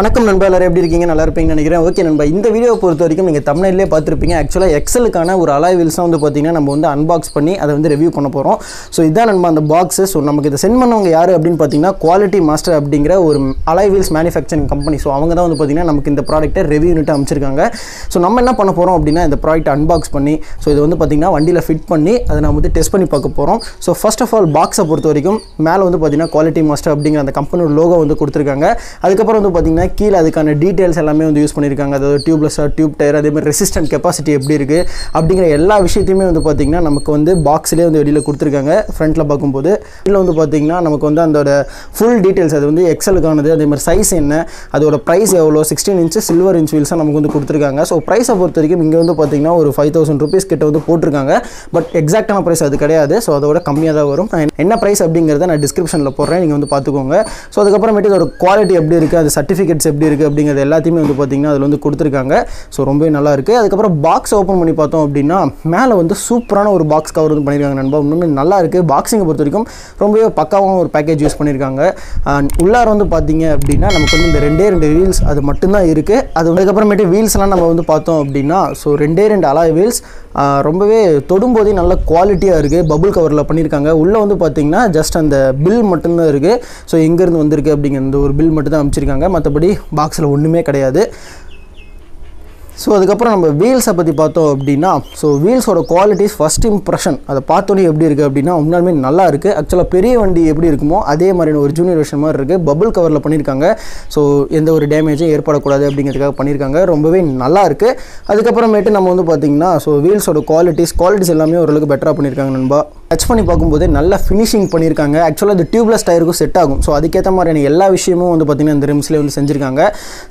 வணக்கம் நண்பா, எல்லாரும் எப்படி இருக்கீங்க? நல்லா இருப்பீங்கன்னு நினைக்கிறேன். ஓகே நண்பா, இந்த வீடியோவை பொறுத்த வரைக்கும் நீங்கள் தம்ப்நெயிலே பார்த்துருப்பீங்க. ஆக்சுவலாக எக்ஸலுக்கான ஒரு அலாய் வீல்ஸ் வந்து பார்த்தீங்கன்னா நம்ம வந்து அன்பாக்ஸ் பண்ணி அதை வந்து ரிவ்யூ பண்ண போகிறோம். ஸோ இதான் நண்பா அந்த பாக்ஸு. ஸோ நமக்கு இதை சென்ட் பண்ணவங்க யார் அப்படின்னு பார்த்தீங்கன்னா குவாலிட்டி மாஸ்டர் அப்படிங்கிற ஒரு alloy wheels manufacturing company. So அவங்க தான் வந்து பார்த்தீங்கன்னா நமக்கு இந்த ப்ராடக்ட்டை ரிவ்யூ யூனிட் அமைச்சிருக்காங்க. ஸோ நம்ம என்ன பண்ண போகிறோம் அப்படின்னா இந்த ப்ராடக்ட் அன்பாக்ஸ் பண்ணி ஸோ இது வந்து பார்த்தீங்கன்னா வண்டியில் ஃபிட் பண்ணி அதை நம்ம வந்து டெஸ்ட் பண்ணி பார்க்க போகிறோம். ஸோ ஃபர்ஸ்ட் ஆஃப் ஆல் பாக்ஸை பொறுத்த வரைக்கும் மேலே வந்து பார்த்தீங்கன்னா குவாலிட்டி மாஸ்டர் அப்படிங்கிற அந்த கம்பெனியோட லோகோ வந்து கொடுத்துருக்காங்க. அதுக்கப்புறம் வந்து பார்த்தீங்கன்னா கீழே அதுக்கான டீடைல்ஸ் எல்லாமே வந்து யூஸ் பண்ணியிருக்காங்க. அதாவது டியூப்லெஸ்ஸாக, டியூப் டயர், அதே மாதிரி ரெசிஸ்டன்ட் கெப்பாசிட்டி எப்படி இருக்குது அப்படிங்கிற எல்லா விஷயத்தையுமே வந்து பார்த்திங்கன்னா நமக்கு வந்து பாக்ஸ்லேயே வந்து வெளியில் கொடுத்துருக்காங்க. ஃப்ரண்ட்டில் பார்க்கும்போது இதில் வந்து பார்த்திங்கன்னா நமக்கு வந்து அதோட ஃபுல் டீடைல்ஸ், அது வந்து எக்ஸலுக்கானது, அதே மாதிரி சைஸ் என்ன, அதோட ப்ரைஸ் எவ்வளோ, 16 இன்ச்சு சில்வர் இன்ச் வீல்ஸாக நமக்கு வந்து கொடுத்துருக்காங்க. ஸோ ப்ரைஸை பொறுத்த வரைக்கும் இங்கே வந்து பார்த்திங்கன்னா ஒரு 5000 rupees கிட்ட வந்து போட்டிருக்காங்க. பட் எக்ஸாக்டான ப்ரைஸ் அது கிடையாது. ஸோ அதோட கம்மியாக தான் வரும். என்ன ப்ரைஸ் அப்படிங்கிறத நான் டிஸ்கிரிப்ஷனில் போடுறேன், நீங்கள் வந்து பார்த்துக்கோங்க. ஸோ அதுக்கப்புறமேட்டு இதோட குவாலிட்டி எப்படி இருக்குது, அது சர்டிஃபிகேட்ஸ் எப்படி இருக்குது அப்படிங்கிறது எல்லாத்தையுமே வந்து பார்த்திங்கன்னா அதில் வந்து கொடுத்துருக்காங்க. ஸோ ரொம்பவே நல்லா இருக்குது. அதுக்கப்புறம் பாக்ஸ் ஓப்பன் பண்ணி பார்த்தோம் அப்படின்னா மேலே வந்து சூப்பரான ஒரு பாக்ஸ் கவர் வந்து பண்ணியிருக்காங்க நண்பா. இன்னுமே நல்லா இருக்குது. பாக்ஸிங்கை பொறுத்த வரைக்கும் ரொம்பவே பக்காவான ஒரு பேக்கேஜ் யூஸ் பண்ணியிருக்காங்க. உள்ளார வந்து பார்த்தீங்க அப்படின்னா நமக்கு வந்து இந்த ரெண்டே வீல்ஸ் அது மட்டும்தான் இருக்குது. அதுக்கப்புறமேட்டு வீல்ஸ்லாம் நம்ம வந்து பார்த்தோம் அப்படின்னா ஸோ ரெண்டே அலாய் வீல்ஸ் ரொம்பவே தொடும்போதே நல்ல குவாலிட்டியாக இருக்குது. பபுள் கவரில் பண்ணியிருக்காங்க. உள்ளே வந்து பார்த்திங்கன்னா ஜஸ்ட் அந்த பில் மட்டும்தான் இருக்குது. ஸோ எங்கேருந்து வந்திருக்கு அப்படிங்கிற அந்த ஒரு பில் மட்டும் தான் அமைச்சிருக்காங்க. மற்றபடி பாக்ஸில் ஒன்றுமே கிடையாது. ஸோ அதுக்கப்புறம் நம்ம வீல்ஸை பற்றி பார்த்தோம் அப்படின்னா ஸோ வீல்ஸோட குவாலிட்டிஸ் ஃபஸ்ட் இம்ப்ரெஷன் அதை பார்த்தோன்னே எப்படி இருக்குது அப்படின்னா உண்மையாலுமே நல்லா இருக்குது. ஆக்சுவலாக பெரிய வண்டி எப்படி இருக்குமோ அதே மாதிரியான ஒரு ஜூனியர் வெர்ஷன் மாதிரி இருக்குது. பபுள் கவரில் பண்ணியிருக்காங்க. ஸோ எந்த ஒரு டேமேஜும் ஏற்படக்கூடாது அப்படிங்கிறதுக்காக பண்ணியிருக்காங்க. ரொம்பவே நல்லா இருக்குது. அதுக்கப்புறமேட்டு நம்ம வந்து பார்த்திங்கன்னா ஸோ வீல்ஸோட குவாலிட்டிஸ் எல்லாமே ஓரளவுக்கு பெட்டராக பண்ணியிருக்காங்க நண்பா. டச் பண்ணி பார்க்கும்போதே நல்லா ஃபினிஷிங் பண்ணியிருக்காங்க. ஆக்சுவலாக இந்த டியூப்லெஸ் டயருக்கும் செட் ஆகும். ஸோ அதுக்கேற்ற மாதிரியான எல்லா விஷயமும் வந்து பார்த்திங்கன்னா இந்த ரிம்ஸ்லேயே வந்து செஞ்சுருக்காங்க.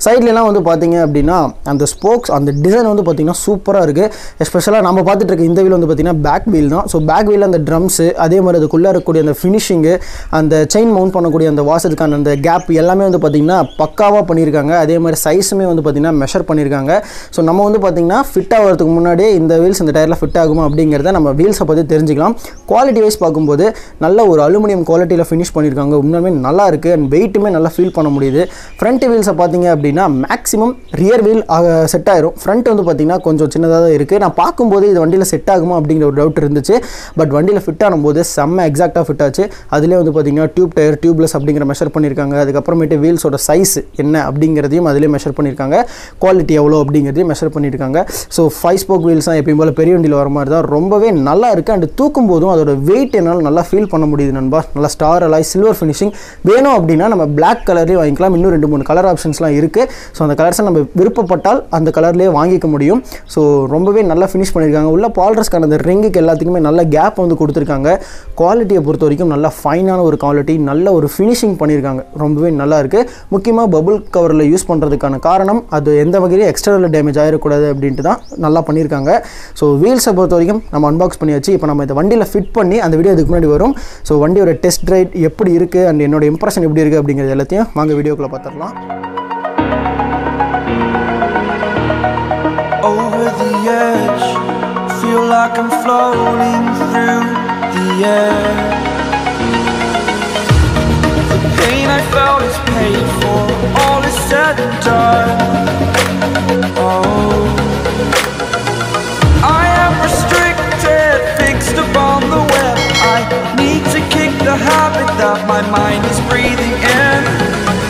சைட்லலாம் வந்து பார்த்திங்க அப்படின்னா அந்த ஸ்போக்ஸ் அந்த டிசைன் வந்து பார்த்திங்கன்னா சூப்பராக இருக்குது. எஸ்பெஷலாக நம்ம பார்த்துட்டு இருக்க இந்த வீல் வந்து பார்த்திங்கன்னா பேக் வீல் தான். ஸோ பேக் வீல் அந்த ட்ரம்ஸு, அதே மாதிரி அதுக்குள்ளே இருக்கக்கூடிய அந்த ஃபினிஷிங்கு, அந்த செயின் மவுண்ட் பண்ணக்கூடிய அந்த வாசத்துக்கான அந்த கேப் எல்லாமே வந்து பார்த்திங்கன்னா பக்காவாக பண்ணியிருக்காங்க. அதே மாதிரி சைஸுமே வந்து பார்த்திங்கன்னா மெஷர் பண்ணியிருக்காங்க. ஸோ நம்ம வந்து பார்த்திங்கன்னா ஃபிட் ஆகிறதுக்கு முன்னாடியே இந்த வீல்ஸ் இந்த டயரில் ஃபிட் ஆகுமா அப்படிங்கிறத நம்ம வீல்ஸை பற்றி தெரிஞ்சுக்கலாம். குவாலிட்டி வைஸ் பார்க்கும்போது நல்ல ஒரு அலுமினியம் குவாலிட்டியில் ஃபினிஷ் பண்ணியிருக்காங்க. உண்மையுமே நல்லா இருக்குது. அண்ட் வெயிட்டுமே நல்லா ஃபீல் பண்ண முடியுது. ஃப்ரண்ட் வீல்ஸை பார்த்தீங்க அப்படின்னா மேக்ஸிமம் ரியர் வீல் செட் ஆயிரும். ஃப்ரண்ட் வந்து பார்த்திங்கன்னா கொஞ்சம் சின்னதாக தான் இருக்குது. நான் பார்க்கும்போது இது வண்டியில் செட் ஆகுமா அப்படிங்கிற ஒரு டவுட் இருந்துச்சு. பட் வண்டியில் ஃபிட் ஆகும்போது செம்ம எக்ஸாக்டாக ஃபிட் ஆச்சு. அதிலே வந்து பார்த்திங்கன்னா டியூப் டயர், டியூப்லெஸ் அப்படிங்கிற மெஷர் பண்ணியிருக்காங்க. அதுக்கப்புறமேட்டு வீல்ஸோட சைஸ் என்ன அப்படிங்கிறதையும் அதிலே மெஷர் பண்ணியிருக்காங்க. குவாலிட்டி எவ்வளோ அப்படிங்கிறதையும் மெஷர் பண்ணியிருக்காங்க. ஸோ 5 ஸ்போக் வீல்ஸ் தான் எப்பயும் போல் பெரிய வண்டியில் வர மாதிரி தான் ரொம்பவே நல்லா இருக்குது. அண்ட் தூக்கும் போதும் அதோட வெயிட் என்னால் நல்லா ஃபீல் பண்ண முடியுது நண்பா. நல்லா ஸ்டார் அலாய் சில்வர் ஃபினிஷிங் வேணும் அப்படின்னா நம்ம பிளாக் கலர்லேயே வாங்கிக்கலாம். இன்னும் 2-3 கலர் ஆப்ஷன்ஸ்லாம் இருக்குது. ஸோ அந்த கலர்ஸை நம்ம விருப்பப்பட்டால் அந்த கலர்லேயே வாங்கிக்க முடியும். ஸோ ரொம்பவே நல்லா ஃபினிஷ் பண்ணியிருக்காங்க. உள்ள பால்ரஸ்க்கான அந்த ரிங்குக்கு எல்லாத்துக்குமே நல்ல கேப் வந்து கொடுத்துருக்காங்க. குவாலிட்டியை பொறுத்த வரைக்கும் நல்லா ஃபைனான ஒரு குவாலிட்டி, நல்ல ஒரு ஃபினிஷிங் பண்ணியிருக்காங்க. ரொம்பவே நல்லா இருக்குது. முக்கியமாக பபுள் கவரில் யூஸ் பண்ணுறதுக்கான காரணம் அது எந்த வகையிலும் எக்ஸ்டர்னல் டேமேஜ் ஆகிடக்கூடாது அப்படின்ட்டு தான் நல்லா பண்ணியிருக்காங்க. ஸோ வீல்ஸை பொறுத்த வரைக்கும் நம்ம அன்பாக்ஸ் பண்ணியாச்சு. இப்போ நம்ம இந்த வண்டியில் ஃபிட் பண்ணி அந்த வீடியோ இதுக்கு முன்னாடி வரும். ஸோ வண்டியோட டெஸ்ட் ரைட் எப்படி இருக்குது அண்ட் என்னோட இம்ப்ரெஷன் எப்படி இருக்குது அப்படிங்கிறது எல்லாத்தையும் வாங்க வீடியோக்குள்ளே பார்த்துடலாம். Over the edge, feel like I'm floating through the air. The pain I felt is paid for, all is said and done. Oh, I am restricted, fixed upon the web. I need to kick the habit that my mind is breathing in.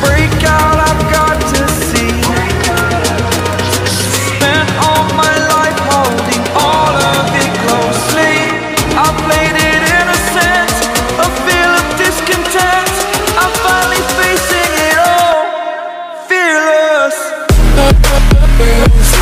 Break out, I've got to see. Spent all my life holding all of it closely. I played it innocent, a feel of discontent. I'm finally facing it all, fearless. Fearless.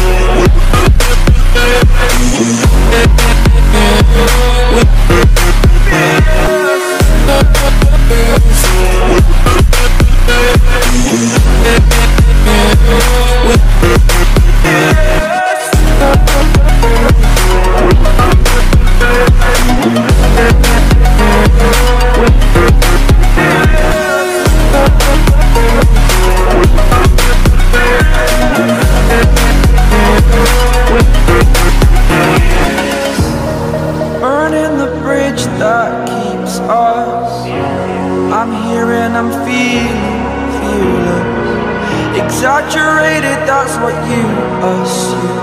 exaggerated, that's what you assume.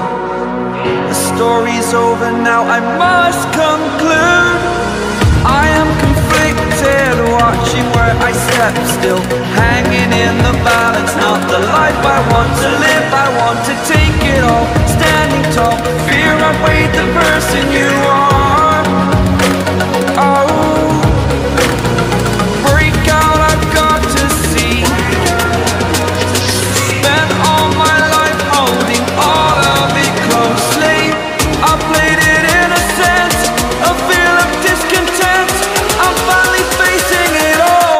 The story's over now, I must conclude. I am conflicted, watching where I step still, hanging in the balance. Not the life I want to live, I want to take it all, standing tall. Fear I weighed the person you are. Oh, break out, I've got to see. Spent all my life holding all of it closely. I played it innocent, a feel of discontent. I'm finally facing it all,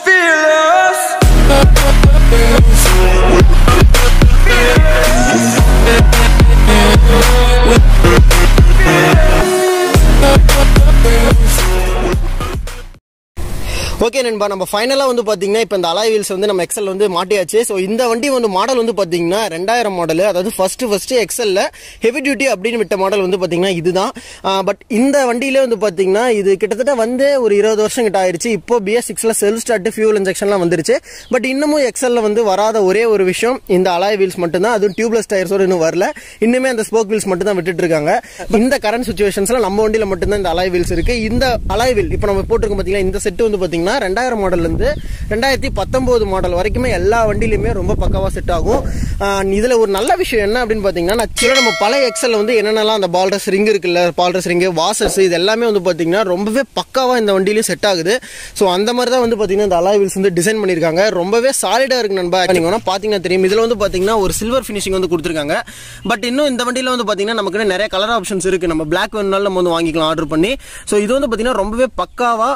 fearless. Okay நண்பா, நம்ம ஃபைனலாக வந்து பார்த்தீங்கன்னா இப்போ இந்த alloy wheels வந்து நம்ம XL வந்து மாட்டியாச்சு. ஸோ இந்த வண்டி வந்து மாடல் வந்து பார்த்தீங்கன்னா 2000 மாடல், அதாவது ஃபர்ஸ்ட் எக்ஸல்ல ஹெவி டியூட்டி அப்படின்னு விட்ட மாடல் வந்து பார்த்தீங்கன்னா இதுதான். பட் இந்த வண்டியிலே வந்து பார்த்தீங்கன்னா இது கிட்டத்தட்ட வந்து ஒரு 20 வருஷம் கிட்ட ஆயிடுச்சு. இப்போ BS XL self start fuel இன்ஜெக்ஷன்லாம் வந்துருச்சு. பட் இன்னமும் எக்ஸல்ல வந்து வராத ஒரே ஒரு விஷயம் இந்த அலாய் வீல்ஸ் மட்டும்தான். அதுவும் டியூப்லெஸ் டயர்ஸோடு இன்னும் வரல. இன்னுமே அந்த ஸ்போக் வீல்ஸ் மட்டும் தான் விட்டுட்டு இருக்காங்க. இந்த கரண்ட் சுச்சுவேஷன்ஸ்ல நம்ம வண்டியில மட்டும்தான் இந்த அலாய் வீல்ஸ் இருக்கு. இந்த அலாய் வீல் இப்போ நம்ம போட்டிருக்கோம் பார்த்தீங்கன்னா, இந்த செட்டு வந்து பார்த்தீங்கன்னா 2000 மாடல்ல இருந்து 2019 மாடல் வரைக்குமே எல்லா வண்டியிலுமே ரொம்ப பக்காவா செட் ஆகும். இதுல ஒரு நல்ல விஷயம் என்ன அப்படின்னு பாத்தீங்கன்னா, நம்ம பழைய எக்ஸல் வந்து என்னென்னலாம் அந்த பால்ரஸ் ரிங் இருக்குல்ல, பால்ரஸ் ரிங், வாசர்ஸ், இது எல்லாமே வந்து பாத்தீங்கன்னா ரொம்பவே பக்காவா இந்த வண்டியிலும் செட் ஆகுது. ஸோ அந்த மாதிரி தான் வந்து பாத்தீங்கன்னா இந்த அலாய் வீல்ஸ் வந்து டிசைன் பண்ணிருக்காங்க. ரொம்பவே சாலிடா இருக்கு நண்பா. நீங்க பாத்தீங்கன்னா தெரியும், இதுல வந்து பாத்தீங்கன்னா ஒரு சில்வர் ஃபினிஷிங் வந்து கொடுத்துருக்காங்க. பட் இன்னும் இந்த வண்டியில வந்து பாத்தீங்கன்னா நமக்கு நிறைய கலர் ஆப்ஷன்ஸ் இருக்கு. நம்ம பிளாக் வேணும்னாலும் நம்ம வந்து வாங்கிக்கலாம் ஆர்டர் பண்ணி. ஸோ இது வந்து பாத்தீங்கன்னா ரொம்பவே பக்காவா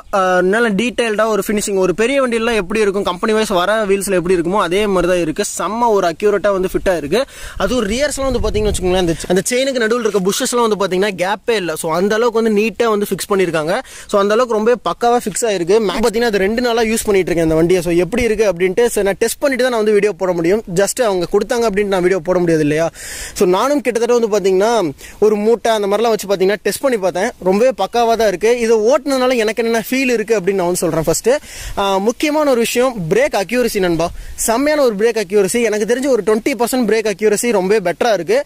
நல்ல டீடைல்டா ஒரு ஃபினிஷிங், ஒரு பெரிய வண்டியில எப்படி இருக்கும் கம்பெனி வைஸ் வர வீல்ஸ்ல எப்படி இருக்குமோ அதே மாதிரி தான் இருக்கு. செம்ம ஒரு அக்யூரேட்டா வந்து ஃபிட்டா இருக்கு. அதுவும் ரியர்ஸ்லாம் வந்து பாத்தீங்கன்னா வச்சுக்கோங்களேன், அந்த செயினுக்கு நடுவில் இருக்க புஷஸ்லாம் வந்து பாத்தீங்கன்னா கேப்பே இல்லை. ஸோ அந்த அளவுக்கு வந்து நீட்டா வந்து ஃபிக்ஸ் பண்ணிருக்காங்க. ஸோ அந்த அளவுக்கு ரொம்ப பக்காவா ஃபிக்ஸ் ஆயிருக்கு. பாத்தீங்கன்னா அது 2 நாளா யூஸ் பண்ணிட்டு இருக்கேன் இந்த வண்டியை. ஸோ எப்படி இருக்கு அப்படின்ட்டு நான் டெஸ்ட் பண்ணிட்டு தான் நான் வந்து வீடியோ போட முடியும். ஜஸ்ட் அவங்க கொடுத்தாங்க அப்படின்ட்டு நான் வீடியோ போட முடியாது இல்லையா. ஸோ நானும் கிட்டத்தட்ட வந்து பாத்தீங்கன்னா ஒரு மூட்டை அந்த மாதிரிலாம் வச்சு பாத்தீங்கன்னா டெஸ்ட் பண்ணி பார்த்தேன். ரொம்பவே பக்காவா தான் இருக்கு. இதை ஓட்டுனதுனால எனக்கு என்ன ஃபீல் இருக்கு அப்படின்னு நான் வந்து சொல்றேன். ஃபர்ஸ்ட் முக்கியமான ஒரு விஷயம் பிரேக் அக்யூரசி நண்பா. செம்மையான ஒரு பிரேக் அக்யூரசி. எனக்கு தெரிஞ்ச ஒரு 20% பிரேக் அக்யூரசி ரொம்ப பெட்டரா இருக்கு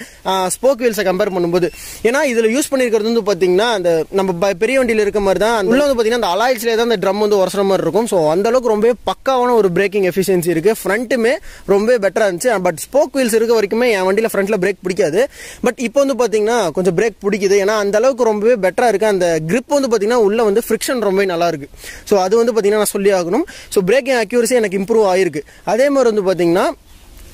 ஸ்போக் வீல்ஸை கம்பேர் பண்ணும்போது. ஏன்னா இதுல யூஸ் பண்ணிருக்கிறது வந்து பாத்தீங்கன்னா அந்த நம்ம பெரிய வண்டியில இருக்க மாதிரி தான் உள்ள வந்து பாத்தீங்கன்னா அந்த அலாய்ஸ்ல தான் அந்த ட்ரம் வந்து உரசுற மாதிரி இருக்கும். ஸோ அந்த அளவுக்கு ரொம்ப பக்காவான ஒரு பிரேக்கிங் எஃபிஷியன்சி இருக்கு. ஃப்ரண்ட்டுமே ரொம்ப பெட்டரா இருந்துச்சு. பட் ஸ்போக் வீல்ஸ் இருக்க வரைக்குமே என் வண்டியில ஃப்ரண்ட்ல பிரேக் பிடிக்காது. பட் இப்போ வந்து பாத்தீங்கன்னா கொஞ்சம் பிரேக் பிடிக்குது. ஏன்னா அந்த அளவுக்கு ரொம்பவே பெட்டரா இருக்கு. அந்த கிரிப் வந்து பாத்தீங்கன்னா உள்ள வந்து ஃபிரிக்ஷன் ரொம்ப நல்லா இருக்கு. ஸோ அது வந்து பாத்தீங்கன்னா நான் சொல்லி ஆகணும். ஸோ பிரேக்கிங் அக்யூரசி எனக்கு இம்ப்ரூவ் ஆயிருக்கு. அதே மாதிரி வந்து பாத்தீங்கன்னா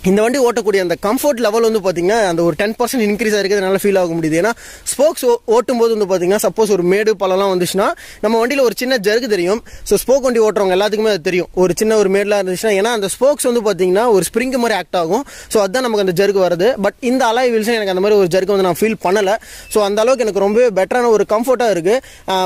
இந்த வண்டி ஓட்டக்கூடிய அந்த கம்ஃபர்ட் லெவல் வந்து பாத்தீங்கன்னா அந்த ஒரு 10% இன்க்ரீஸ் ஆயிருக்கு. அதனால ஃபீல் ஆக முடியுது. ஏன்னா ஸ்போக்ஸ் ஓட்டும் போது வந்து பாத்தீங்கன்னா சப்போஸ் ஒரு மேடு பழம்லாம் வந்துச்சுன்னா நம்ம வண்டியில ஒரு சின்ன ஜர்க்கு தெரியும். ஸோ ஸ்போக் வண்டி ஓட்டுறவங்க எல்லாத்துக்குமே அது தெரியும். ஒரு சின்ன ஒரு மேட்லாம் இருந்துச்சுன்னா, ஏன்னா அந்த ஸ்போக்ஸ் வந்து பாத்தீங்கன்னா ஒரு ஸ்ப்ரிங் மாதிரி ஆக்ட் ஆகும். ஸோ அதுதான் நமக்கு அந்த ஜர்க்கு வருது. பட் இந்த அலாய் வீல்ஸ் எனக்கு அந்த மாதிரி ஒரு ஜர்க்கு வந்து நான் ஃபீல் பண்ணல. ஸோ அந்த அளவுக்கு எனக்கு ரொம்ப பெட்டரான ஒரு கம்ஃபர்ட்டா இருக்கு.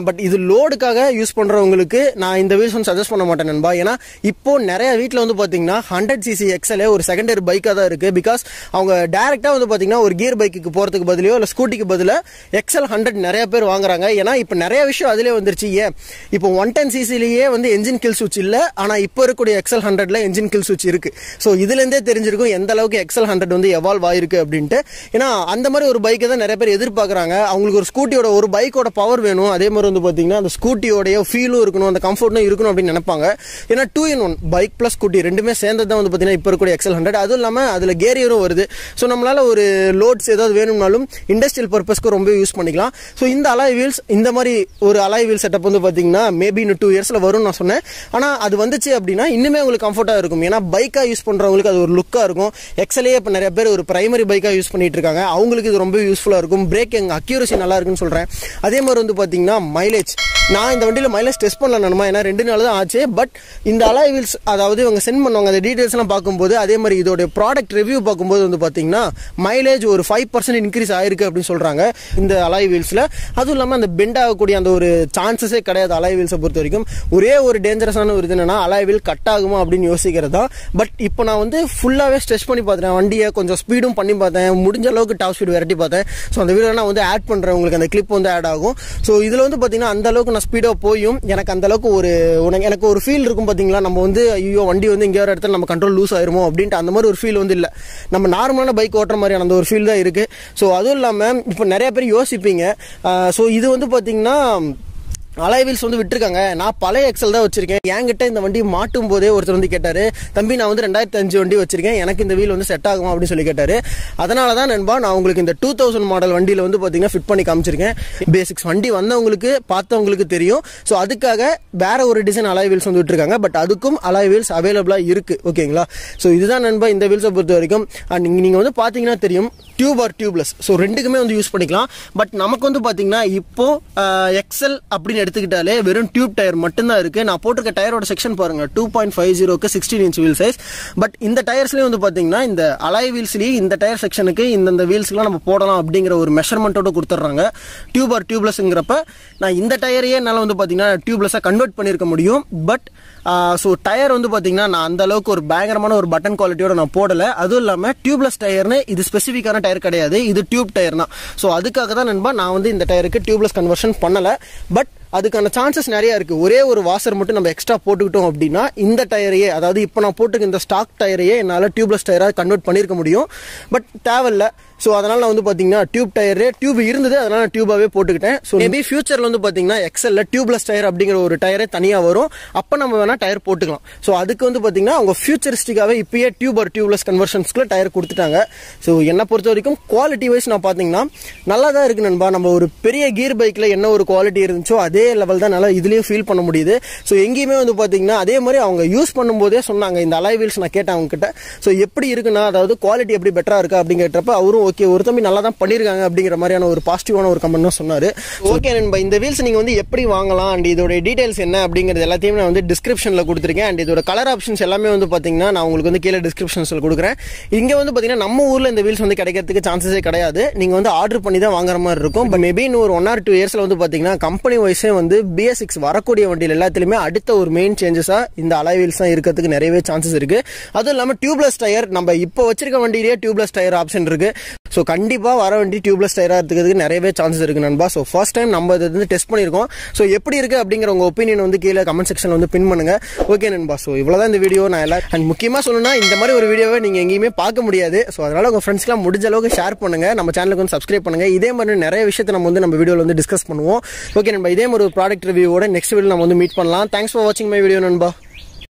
பட் இது லோடுக்காக யூஸ் பண்றவங்களுக்கு நான் இந்த வீல்ஸ் வந்து சஜஸ்ட் பண்ண மாட்டேன் நண்பா. ஏன்னா இப்போ நிறைய வீட்டில் வந்து பாத்தீங்கன்னா 100cc XL ஒரு செகண்டரி பைக்காக தான் இருக்கு. பிகாஸ் அவங்க டைரக்டா வந்து பாத்தீங்கன்னா ஒரு கியர் பைக்கு போறதுக்கு பதிலோ இல்ல ஸ்கூட்டிக்கு பதிலா XL100 நிறைய பேர் வாங்குறாங்க. ஏன்னா இப்போ நிறைய விஷயம் அதிலே வந்துருச்சு. ஏன் இப்போ 110cc வந்து என்ஜின் கில் சுவிட்ச் இல்ல, ஆனா இப்போ இருக்கக்கூடிய XL100ல என்ஜின் கில் சுவிட்ச் இருக்கு. ஸோ இதுல இருந்தே தெரிஞ்சிருக்கும் எந்த அளவுக்கு XL100 வந்து எவால்வ் ஆயிருக்கு அப்படின்ட்டு. ஏன்னா அந்த மாதிரி ஒரு பைக்கை தான் நிறைய பேர் எதிர்பார்க்கறாங்க. அவங்களுக்கு ஒரு ஸ்கூட்டியோட ஒரு பைக்கோட பவர் வேணும். அதே மாதிரி வந்து பாத்தீங்கன்னா அந்த ஸ்கூட்டியோட ஃபீலும் இருக்கணும், அந்த கம்ஃபர்ட்டும் இருக்கணும் அப்படின்னு நினைப்பாங்க. ஏன்னா 2-in-1 பைக் பிளஸ் ஸ்கூட்டி ரெண்டுமே சேர்ந்தது தான் வந்து பாத்தீங்கன்னா இப்போ இருக்கக்கூடிய XL100. அதுவும் இல்லாம அதுல கேரியரும் வருது. ஸோ நம்மளால ஒரு லோட்ஸ் ஏதாவது வேணும்னாலும் இண்டஸ்ட்ரியல் பர்பஸ்க்கு ரொம்ப யூஸ் பண்ணிக்கலாம். ஸோ இந்த அலாய் வீல்ஸ், இந்த மாதிரி ஒரு அலாய் வீல் செட்டப் வந்து பாத்தீங்கன்னா மேபி இன்னும் 2 இயர்ஸ்ல வரும் நான் சொன்னேன். ஆனா அது வந்துச்சு அப்படின்னா இன்னுமே உங்களுக்கு கம்ஃபர்ட்டா இருக்கும். ஏன்னா பைக்கா யூஸ் பண்றவங்களுக்கு அது ஒரு லுக்கா இருக்கும். XL இப்போ நிறைய பேர் ஒரு பிரைமரி பைக்கா யூஸ் பண்ணிட்டு இருக்காங்க. அவங்களுக்கு இது ரொம்ப யூஸ்ஃபுல்லா இருக்கும். பிரேக்கிங் அக்யூரசி நல்லா இருக்குன்னு சொல்றேன். அதே மாதிரி வந்து பாத்தீங்கன்னா மைலேஜ், நான் இந்த வண்டியில மைலேஜ் டெஸ்ட் பண்ணல நண்பா. ஏன்னா 2 நாள் தான் ஆச்சு. பட் இந்த அலாய் வீல்ஸ், அதாவது இவங்க சென்ட் பண்ணுவாங்க அந்த டீடைல்ஸ் எல்லாம் பார்க்கும்போது அதே மாதிரி இதோட ப்ராடக்ட் ரிவ்யூ பார்க்கும்போது வந்து பார்த்தீங்கன்னா மைலேஜ் ஒரு 5% இன்க்ரீஸ் ஆயிருக்கு அப்படின்னு சொல்கிறாங்க இந்த அலாய் வீல்ஸில். அதுவும் இல்லாமல் அந்த பெண்ட் ஆகக்கூடிய அந்த ஒரு சான்சஸே கிடையாது அலாய் வீல்ஸை பொறுத்த வரைக்கும். ஒரே ஒரு டேஞ்சரஸான ஒரு இது என்னன்னா அலாய் வீல் கட் ஆகுமா அப்படின்னு யோசிக்கிறது தான். பட் இப்போ நான் வந்து ஃபுல்லாகவே ஸ்ட்ரெச் பண்ணி பார்த்தேன், வண்டியை கொஞ்சம் ஸ்பீடும் பண்ணி பார்த்தேன், முடிஞ்ச அளவுக்கு டாப் ஸ்பீடு விரட்டி பார்த்தேன். ஸோ அந்த வீடியோ நான் வந்து ஆட் பண்ணுறேன், உங்களுக்கு அந்த கிளிப் வந்து ஆட் ஆகும். ஸோ இதில் வந்து பார்த்தீங்கன்னா அந்த அளவுக்கு நான் ஸ்பீடாக போயும் எனக்கு அந்த அளவுக்கு எனக்கு ஒரு ஃபீல் இருக்கும் பார்த்தீங்களா, நம்ம வந்து ஐயோ வண்டி வந்து இங்கே ஒரு இடத்துல நம்ம கண்ட்ரோல் லூஸ் ஆயிருமோ அப்படின்ட்டு அந்த மாதிரி ஒரு ஃபீல் வந்து இல்லை. நம்ம நார்மலான பைக் ஓட்டுற மாதிரியான அந்த ஒரு ஃபீல் தான் இருக்குது. ஸோ அதுவும் இல்லாமல் இப்போ நிறைய பேர் யோசிப்பீங்க, ஸோ இது வந்து பார்த்தீங்கன்னா அலாய் வீல்ஸ் வந்து விட்டுருக்காங்க, நான் பழைய எக்ஸல் தான் வச்சிருக்கேன், என்கிட்ட இந்த வண்டி மாட்டும் போதே ஒருத்தர் வந்து கேட்டாரு, தம்பி நான் வந்து 2005 வண்டி வச்சிருக்கேன், எனக்கு இந்த வீல் வந்து செட் ஆகுமா அப்படின்னு சொல்லி கேட்டாரு. அதனால தான் நண்பா நான் உங்களுக்கு இந்த 2000 மாடல் வண்டியில் வந்து பார்த்தீங்கன்னா ஃபிட் பண்ணி காமிச்சிருக்கேன். பேசிக்ஸ் வண்டி வந்தவங்களுக்கு பார்த்தவங்களுக்கு தெரியும். ஸோ அதுக்காக வேற ஒரு டிசைன் அலாய் வீல்ஸ் வந்து விட்டுருக்காங்க. பட் அதுக்கும் அலாய் வீல்ஸ் அவைலபிளாக இருக்கு. ஓகேங்களா? ஸோ இதுதான் நண்பா இந்த வீல்ஸை பொறுத்த வரைக்கும். அண்ட் நீங்கள் வந்து பார்த்தீங்கன்னா தெரியும் டியூப் ஆர் டியூப்லெஸ், ஸோ ரெண்டுக்குமே வந்து யூஸ் பண்ணிக்கலாம். பட் நமக்கு வந்து பார்த்தீங்கன்னா இப்போ எக்ஸல் அப்படின்னு எடுத்துக்கிட்டாலே வெறும் டியூப் டயர் மட்டும்தான் இருக்கு. நான் போட்டிருக்க டயரோட செக்ஷன் பாருங்க, 2.50க்கு 16 இன்ச் வீல் சைஸ். பட் இந்த டயர்ஸ்லயும் வந்து பாத்தீங்கன்னா இந்த அலாய் வீல்ஸ்லயே இந்த டயர் செக்ஷனுக்கு இந்த வீல்ஸ்லாம் நம்ம போடலாம் அப்படிங்கிற ஒரு மெஷர்மெண்ட்டோட கொடுத்துட்றாங்க. டியூப் ஆர் டியூப்லெஸ்ங்கிறப்ப நான் இந்த டயரையே என்னால் வந்து பாத்தீங்கன்னா டியூப்லெஸ்ஸாக கன்வெர்ட் பண்ணியிருக்க முடியும். பட் ஸோ டயர் வந்து பாத்தீங்கன்னா நான் அந்த அளவுக்கு ஒரு பயங்கரமான ஒரு பட்டன் குவாலிட்டியோட நான் போடல. அதுவும் இல்லாமல் டியூப்லெஸ் டயர்னு இது ஸ்பெசிஃபிக்கான டயர் கிடையாது, இது டியூப் டயர் தான். ஸோ அதுக்காக தான் நண்பா நான் வந்து இந்த டயருக்கு டியூப்லெஸ் கன்வர்ஷன் பண்ணலை. பட் அதுக்கான சான்சஸ் நிறைய இருக்கு. ஒரே ஒரு வாசர் மட்டும் நம்ம எக்ஸ்ட்ரா போட்டுக்கிட்டோம் அப்படின்னா இந்த டயரையே, அதாவது இப்போ நான் போட்டுக்க இந்த ஸ்டாக் டயரையே என்னால் டியூப்லெஸ் டயராக கன்வெர்ட் பண்ணியிருக்க முடியும். பட் தேவையில்ல. ஸோ அதனால் நான் வந்து பார்த்தீங்கன்னா டியூப் இருந்தது, அதனால் நான் டியூபாகவே போட்டுக்கிட்டேன். ஸோ மேபி ஃபியூச்சரில் வந்து பார்த்தீங்கன்னா எக்ஸல்ல டியூப்லெஸ் டயர் அப்படிங்கிற ஒரு டயரே தனியாக வரும், அப்போ நம்ம வேணால் டயர் போட்டுக்கலாம். ஸோ அதுக்கு வந்து பார்த்தீங்கன்னா அவங்க ஃபியூச்சரிஸ்டிக்காகவே இப்பயே டியூப் ஆர் டியூப்லெஸ் கன்வர்ஷன்ஸ்க்குள்ள டயர் கொடுத்துட்டாங்க. ஸோ என்னை பொறுத்த வரைக்கும் குவாலிட்டி வைஸ் நான் பார்த்தீங்கன்னா நல்லா தான் இருக்கு நண்பா. நம்ம ஒரு பெரிய கீர் பைக்கில் என்ன ஒரு குவாலிட்டி இருந்துச்சோ அதே லெவல் தான் நல்லா இதுலேயும் ஃபீல் பண்ண முடியுது. ஸோ எங்கேயுமே வந்து பார்த்தீங்கன்னா அதே மாதிரி அவங்க யூஸ் பண்ணும்போதே சொன்னாங்க, இந்த அலாய் வீல்ஸ் நான் கேட்டேன் அவங்க கிட்ட, ஸோ எப்படி இருக்குன்னா அதாவது குவாலிட்டி எப்படி பெட்டராக இருக்கா அப்படிங்கிறப்ப அவரும் ஓகே ஒரு தம்பி நல்லா தான் பண்ணியிருக்காங்க அப்படிங்கிற மாதிரியான ஒரு பாசிட்டிவான ஒரு கமெண்ட் தான் சொன்னார். ஓகே நண்பா, இந்த வீல்ஸ் நீங்கள் வந்து எப்படி வாங்கலாம் அண்ட் இதோட டீடைல்ஸ் என்ன அப்படிங்கிறது எல்லாத்தையும் நான் வந்து டிஸ்கிரிப்ஷனில் கொடுத்துருக்கேன். அண்ட் இதோட கலர் ஆப்ஷன்ஸ் எல்லாமே வந்து பார்த்தீங்கன்னா நான் உங்களுக்கு வந்து கீழே டிஸ்கிரிப்ஷன்ஸில் கொடுக்குறேன். இங்கே வந்து பார்த்தீங்கன்னா நம்ம ஊரில் இந்த வீல்ஸ் வந்து கிடைக்கிறதுக்கு சான்சஸே கிடையாது, நீங்கள் வந்து ஆர்டர் பண்ணி தான் வாங்குற மாதிரி இருக்கும். பட் மேபி இன்னும் ஒரு 1 or 2 இயர்ஸில் வந்து பார்த்தீங்கன்னா கம்பெனி வைஸே வந்து BS6 வரக்கூடிய வண்டியில் எல்லாத்துலேயுமே அடுத்த ஒரு மெயின் சேஞ்சஸாக இந்த அலாய் வீல்ஸ் தான் இருக்கிறதுக்கு நிறையவே சான்சஸ் இருக்குது. அதுவும் இல்லாமல் டியூப்லெஸ் டயர் நம்ம இப்போ வச்சிருக்க வண்டியிலேயே டியூப்லெஸ் டயர் ஆப்ஷன் இருக்குது. ஸோ கண்டிப்பாக வர வண்டி டியூப்லெஸ் டயராக இருக்கிறதுக்கு நிறையவே சான்சஸ் இருக்குது நண்பா. ஸோ ஃபர்ஸ்ட் டைம் நம்ம இது வந்து டெஸ்ட் பண்ணியிருக்கோம். ஸோ எப்படி இருக்குது அப்படிங்கிற உங்கள் ஒப்பீனியன் வந்து கீழே கமெண்ட் செக்ஷனில் வந்து பின் பண்ணுங்க. ஓகே நண்பா, ஸோ இவ்வளோதான் இந்த வீடியோ. நான் எல்லாம் அண்ட் முக்கியமாக சொல்லணும்னா இந்த மாதிரி ஒரு வீடியோவை நீங்கள் எங்கேயுமே பார்க்க முடியாது. ஸோ அதனால் உங்கள் ஃப்ரெண்ட்ஸ்க்குலாம் முடிஞ்ச அளவுக்கு ஷேர் பண்ணுங்கள், நம்ம சேனலுக்கு வந்து சப்ஸ்கிரைப் பண்ணுங்கள். இதே மாதிரி நிறைய விஷயத்தை நம்ம வீடியோவில் வந்து டிஸ்கஸ் பண்ணுவோம். ஓகே நண்பா, இதே மாதிரி ஒரு ப்ராடக்ட் ரிவ்யூவோட நெக்ஸ்ட் வீடியோ நம்ம வந்து மீட் பண்ணலாம். தேங்க்ஸ் ஃபார் வாட்சிங் மை வீடியோ நண்பா.